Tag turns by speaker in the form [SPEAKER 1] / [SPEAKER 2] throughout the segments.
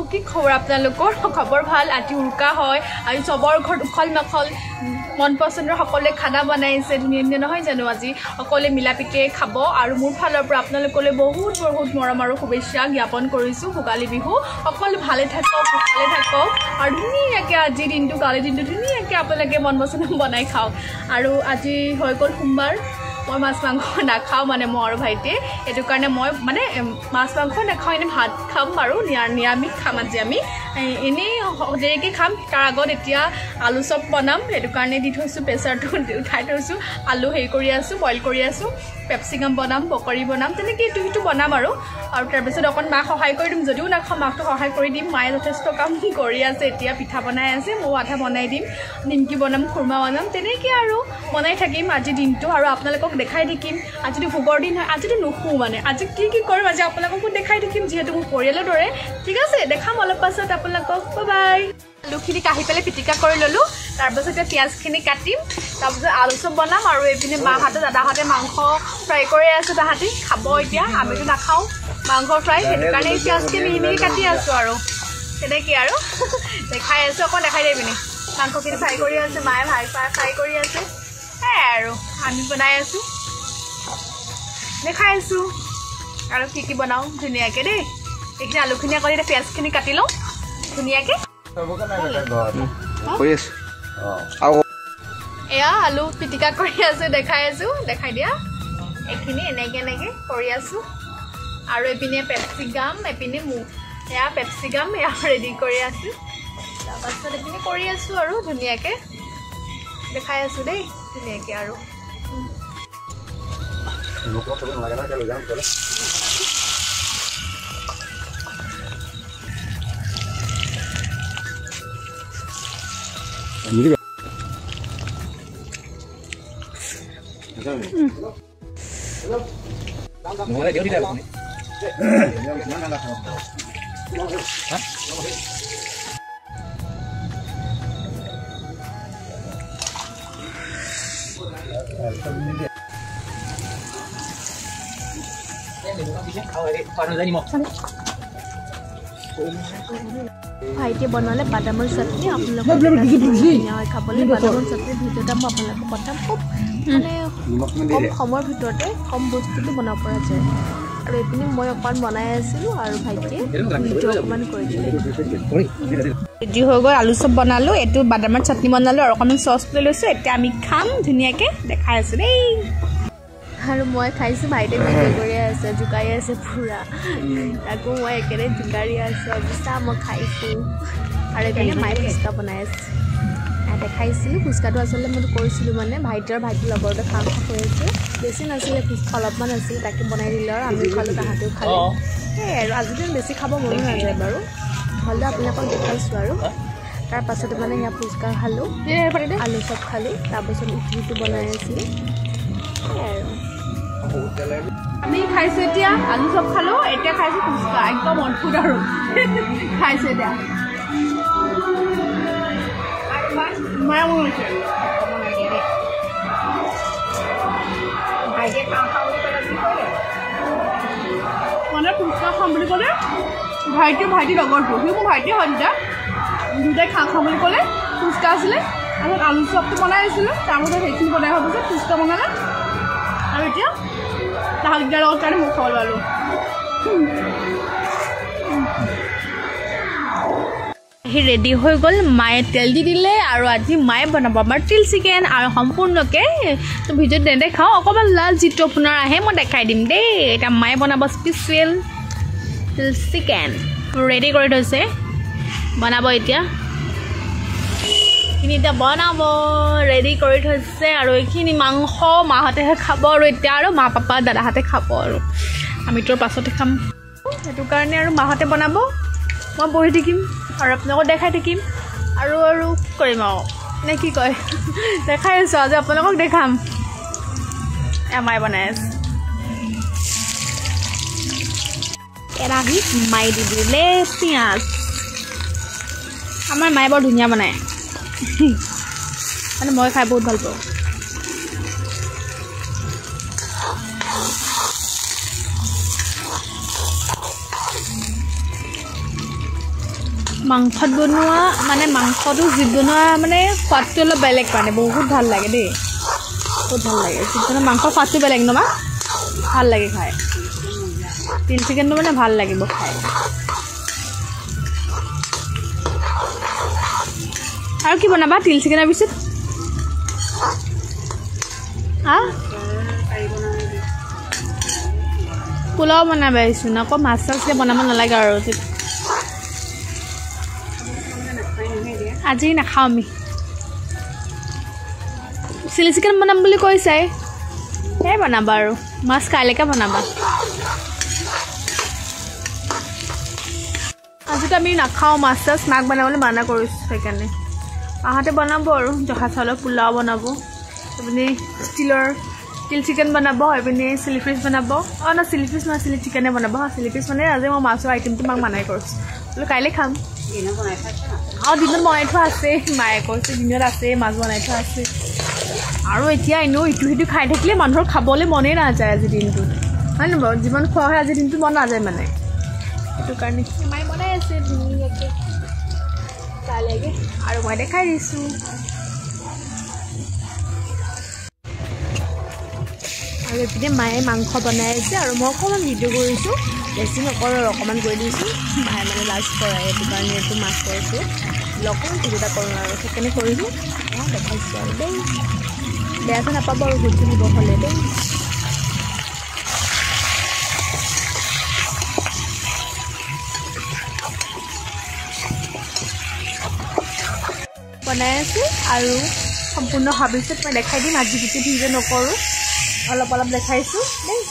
[SPEAKER 1] কি খবৰ আপোনালোকৰ খবৰ ভাল আজি উৰুকা হয় আজি চবৰ ঘৰত উখল মাখল মন পছন্দৰ সকলোৱে খানা বনাইছে ধুনীয়া ধুনীয়া নহয় জানো আজি সকলোৱে মিলাপিকে খাব আৰু মোৰ ফালৰ পৰা আপোনালোকলৈ বহুত বহুত মৰম আৰু শুভেচ্ছা জ্ঞাপন কৰিছোঁ ভোগালী বিহু সকলো ভালে থাকক আৰু ধুনীয়াকৈ আজি দিনটো কালি দিনটো ধুনীয়াকৈ আপোনালোকে মন পছন্দ বনাই খাওক আৰু আজি হৈ গ'ল সোমবাৰ মই মাছ মাংস নাখাওঁ মানে মই আৰু ভাইটিয়ে এইটো কাৰণে মই মানে মাছ মাংস নাখাওঁ এনেই ভাত খাম আৰু নিৰামিষ খাম আজি আমি এনেই দেৰিকৈ খাম তাৰ আগত এতিয়া আলু চপ বনাম সেইটো কাৰণে দি থৈছোঁ প্ৰেছাৰটো উঠাই থৈছোঁ আলু হেৰি কৰি আছোঁ বইল কৰি আছোঁ পেপচিকাম বনাম পকৰি বনাম তেনেকৈ ইটো সিটো বনাম আৰু তাৰপিছত অকণ মাক সহায় কৰি দিম যদিও নাখাওঁ মাকটো সহায় কৰি দিম মায়ে যথেষ্ট কাম কৰি আছে এতিয়া পিঠা বনাই আছে ময়ো আধা বনাই দিম নিমকি বনাম খুৰমা বনাম তেনেকৈ আৰু বনাই থাকিম আজি দিনটো আৰু আপোনালোকক দেখাই থাকিম আজিতো ভোগৰ দিন হয় আজিতো নুশু মানে আজি কি কৰিম আজি আপোনালোককো দেখাই থাকিম যিহেতু মোৰ পৰিয়ালৰ দৰে ঠিক আছে দেখাম অলপ পাছত আপোনালোকক বাই আলুখিনি কাঢ়ি পেলাই পিটিকা কৰি ল'লোঁ তাৰপাছত এতিয়া পিঁয়াজখিনি কাটিম তাৰপিছত আলু চপ বনাম আৰু এইপিনে মাহঁতে দাদাহঁতে মাংস ফ্ৰাই কৰি আছে তাহাঁতি খাব এতিয়া আমিতো নাখাওঁ মাংস ফ্ৰাই সেইটো কাৰণে পিঁয়াজখিনি মিহি মিহি কাটি আছোঁ আৰু তেনেকৈ আৰু দেখাই আছোঁ অকণ দেখাই দিয়ে পিনে মাংসখিনি ফ্ৰাই কৰি আছে মায়ে ফ্ৰাই কৰি আছে আৰু আমি বনাই আছোঁ দেখাই আছোঁ আৰু কি বনাওঁ ধুনীয়াকৈ দেই এইখিনি আলুখিনি আকৌ এতিয়া পিঁয়াজখিনি কাটি লওঁ ধুনীয়াকৈ এয়া আলু পিটিকা কৰি আছোঁ দেখাই আছোঁ দেখাই দিয়া এইখিনি এনেকৈ কৰি আছোঁ আৰু এইপিনে পেপচিকাম এইপিনে এয়া পেপচিকাম এয়া ৰেডি কৰি আছোঁ তাৰপাছত এইপিনে কৰি আছোঁ আৰু ধুনীয়াকৈ দেখাই আছোঁ দেই ধুনীয়াকৈ আৰু ভাইটিয়ে বনালে বাদামৰ চাটনি আপোনালোকে খাবলৈ বাদামৰ চাটনি ভিডিঅ'টা মই আপোনালোকক পঠাম খুব মানে কম সময়ৰ ভিতৰতে কম বস্তুটো বনাব পৰা যায় আৰু এইপিনে মই অকণমান বনাই আছিলোঁ আৰু ভাইটিয়ে ভিডিঅ' অকণমান কৰি দিলে ৰেডি হৈ গ'ল আলু চপ বনালোঁ এইটো বাদামৰ চাটনি বনালোঁ আৰু অকণমান চচ লৈ লৈছোঁ এতিয়া আমি খাম ধুনীয়াকৈ দেখাই আছোঁ দেই আৰু মই খাইছোঁ ভাইটিয়ে ভিডিঅ' কৰি আছে জোকাৰি আছে পুৰা তাকো মই একেবাৰে জোকাৰি আছোঁ অৱস্থা মই খাইছোঁ আৰু এইপিনে মায়ে ফুচকা বনাই আছে দেখাইছিলোঁ ফুচকাটো আচলতে মইতো কৰিছিলোঁ মানে ভাইটিৰ লগৰতে খাওঁ হৈ আছে বেছি নাছিলে ফুচকা অলপমান আছিল তাকে বনাই দিলে আৰু আমি খালোঁ তাহাঁতেও খালে সেয়াই আৰু আজিকালি বেছি খাব মনো নাযায় বাৰু হ'লেও আপোনালোকক দেখাইছোঁ আৰু তাৰপাছতে মানে সেয়া ফুচকা খালোঁ আলু চপ খালোঁ তাৰপাছত ইডলিটো বনাই আছিলোঁ সেয়াই আৰু আমি খাইছোঁ এতিয়া আলু চপ খালোঁ এতিয়া খাইছোঁ ফুচকা একদম অদ্ভুত আৰু খাইছোঁ এতিয়া মায়ে মন হৈছে মানে ফুচকা খাম বুলি ক'লে ভাইটি লগৰটো সি মোৰ ভাইটিয়ে হয় দুটাই খাওঁ বুলি ক'লে ফুচকা আছিলে তাৰপিছত আলু চপটো বনাই আছিলোঁ তাৰপিছত সেইখিনি বনাই হোৱাৰ পিছত ফুচকা বনালে আৰু এতিয়া তাহাঁতৰ লগত কাৰণে মোক খাব পালোঁ সি ৰেডি হৈ গ'ল মায়ে তেল দি দিলে আৰু আজি মায়ে বনাব আমাৰ তিল চিকেন আৰু সম্পূৰ্ণকৈ তো ভিডিঅ'ত নেদেখাওঁ অকণমান লাল যিটো আপোনাৰ আহে মই দেখাই দিম দেই এতিয়া মায়ে বনাব স্পেচিয়েল তিল চিকেন ৰেডি কৰি থৈছে বনাব এতিয়া এইখিনি এতিয়া বনাব ৰেডি কৰি থৈছে আৰু এইখিনি মাংস মাহঁতেহে খাব আৰু এতিয়া আৰু মা পাপা দাদাহঁতে খাব আৰু আমিতো পাছতে খাম সেইটো কাৰণে আৰু মাহঁতে বনাব মই বহি থাকিম আৰু আপোনালোকক দেখাই থাকিম আৰু কি কৰিম আৰু নে কি কয় দেখাই আছোঁ আজি আপোনালোকক দেখাম মায়ে বনাই আছে কেৰাহীত মায়ে দি দিলে পিঁয়াজ আমাৰ মায়ে বৰ ধুনীয়া বনায় মানে মই খাই বহুত ভাল পাওঁ মাংসত বনোৱা মানে মাংসটো জিপ বনোৱা মানে সোৱাদটো অলপ বেলেগ মানে বহুত ভাল লাগে দেই বহুত ভাল লাগে জিপ মাংসৰ সোৱাদটো বেলেগ ন মা ভাল লাগে খাই তিল চিকেনটো মানে ভাল লাগিব খাই আৰু কি বনাবা তিল চিকেনৰ পিছত পোলাও বনাবা আহিছোঁ আকৌ মাছ চাছকৈ বনাব নালাগে আৰু আজি নাখাওঁ আমি চিলি চিকেন বনাম বুলি কৈছাই সেয়াই বনাবা আৰু মাছ কাইলৈকে বনাবা আজিতো আমি নাখাওঁ মাছ চাছ মাক বনাবলৈ মানা কৰিছোঁ সেইকাৰণে মাহঁতে বনাব আৰু জহা চাউলৰ পোলাও বনাব এইপিনে ষ্টিলৰ তিল চিকেন বনাব এইপিনে চিলি ফিছ বনাব ন চিলি ফিছ নহয় চিলি চিকেনে বনাব চিলি ফিছ মানে আজি মই মাছৰ আইটেমটো মাক মানাই কৰিছোঁ বোলো কাইলৈ খাম দিনত বনাই থোৱা আছে মায়ে কৈছে দিনত আছে মাছ বনাই থোৱা আছে আৰু এতিয়া এনেও ইটো সিটো খাই থাকিলে মানুহৰ খাবলৈ মনেই নাযায় আজিৰ দিনটোত হয় নহয় বাৰু যিমান খোৱা হয় আজিৰ দিনটোত মন নাযায় মানে সেইটো কাৰণে মায়ে বনাই আছে ধুনীয়াকৈ কাইলৈকে আৰু মই দেখাই দিছোঁ আৰু এইপিনে মায়ে মাংস বনাই আছে আৰু মই অকণমান ভিডিঅ' কৰিছোঁ বেছি নকৰোঁ আৰু অকণমান কৰি দিছোঁ মায়ে মানে লাজ কৰাই সেইটো কাৰণে এইটো মাছ কৰিছোঁ অকণমান ভিডিঅ' এটা কৰোঁ আৰু সেইকাৰণে কৰিছোঁ দেখাইছোঁ আৰু দেই বেয়াকৈ নাপাব আৰু ভোট দিব হ'লে দেই বনাই আছোঁ আৰু সম্পূৰ্ণ হোৱাৰ পিছত মই দেখাই দিম আজি গোটেই ভিডিঅ' নকৰোঁ অলপ অলপ দেখাইছোঁ দেই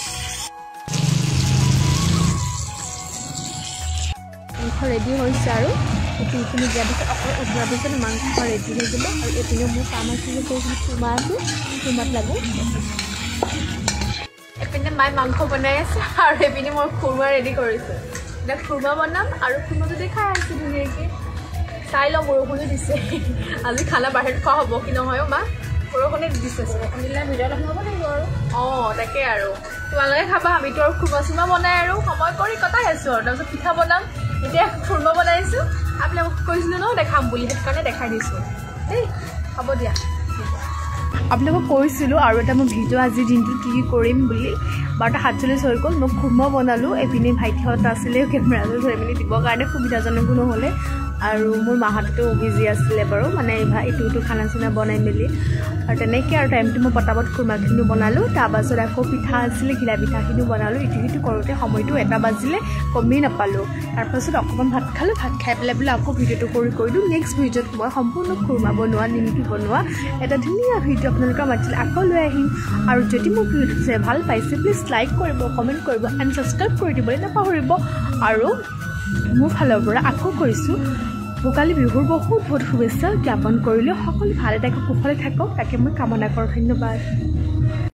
[SPEAKER 1] মাংস ৰেডি হৈছে আৰু এইখিনি দিয়াৰ পিছত অকল উঠোৱাৰ পিছত মাংস ৰেডি হৈ যাব আৰু এইপিনে মোৰ কাম আছে যে কৈছিলোঁ চুমা আছোঁ চুমাত লাগো এইপিনে মায়ে মাংস বনাই আছে আৰু এইপিনে মই খুৰমা ৰেডি কৰিছোঁ এতিয়া খুৰমা বনাম আৰু খুৰমাটো দেখাই আছোঁ ধুনীয়াকৈ চাই লওঁ বৰষুণে দিছে আজি খানা বাহিৰত খোৱা হ'ব কি নহয় মা বৰষুণে দিছে বৰষুণ দিলে ভিডিঅ' লগাব লাগিব আৰু তাকে আৰু তোমালোকে খাবা আমিতো আৰু খুৰমা চুমা বনাই আৰু সময় কৰি কটাই আছোঁ আৰু তাৰপিছত পিঠা বনাম এতিয়া খুৰমা বনাইছোঁ আপোনালোকক কৈছিলোঁ ন দেখাম বুলি সেইটো কাৰণে দেখাই দিছোঁ দেই হ'ব দিয়া আপোনালোকক কৈছিলোঁ আৰু এটা মই ভিডিঅ' আজিৰ দিনটোত কি কৰিম বুলি 12:47 হৈ গ'ল মই খুৰমা বনালোঁ এইপিনে ভাইটিহঁত আছিলে কেমেৰাটো ধৰি মেলি দিবৰ কাৰণে সুবিধাজনকো নহ'লে আৰু মোৰ মাহঁতেতো বিজি আছিলে বাৰু মানে ইটো খানা চানা বনাই মেলি আৰু তেনেকৈ আৰু টাইমটো মই পটাপট খুৰমাখিনিও বনালোঁ তাৰপাছত আকৌ পিঠা আছিলে ঘিলা পিঠাখিনিও বনালোঁ ইটো সিটো কৰোঁতে সময়টো 1 বাজিলে গমেই নাপালোঁ তাৰপাছত অকণমান ভাত খালোঁ ভাত খাই পেলাই বোলে আকৌ ভিডিঅ'টো কৰি দিওঁ নেক্সট ভিডিঅ'ত মই সম্পূৰ্ণ খুৰমা বনোৱা নিমকি বনোৱা এটা ধুনীয়া ভিডিঅ' আপোনালোকৰ মাতিলে আকৌ লৈ আহিম আৰু যদি মোৰ ভিডিঅ'টো চাই ভাল পাইছে প্লিজ লাইক কৰিব কমেণ্ট কৰিব এণ্ড ছাবস্ক্ৰাইব কৰি দিবলৈ নাপাহৰিব আৰু মোৰ ফালৰ পৰা আকৌ কৈছোঁ ভোগালী বিহুৰ বহুত বহুত শুভেচ্ছা জ্ঞাপন কৰিলোঁ সকলো ভালে থাকে কুশলে থাকক তাকে মই কামনা কৰোঁ ধন্যবাদ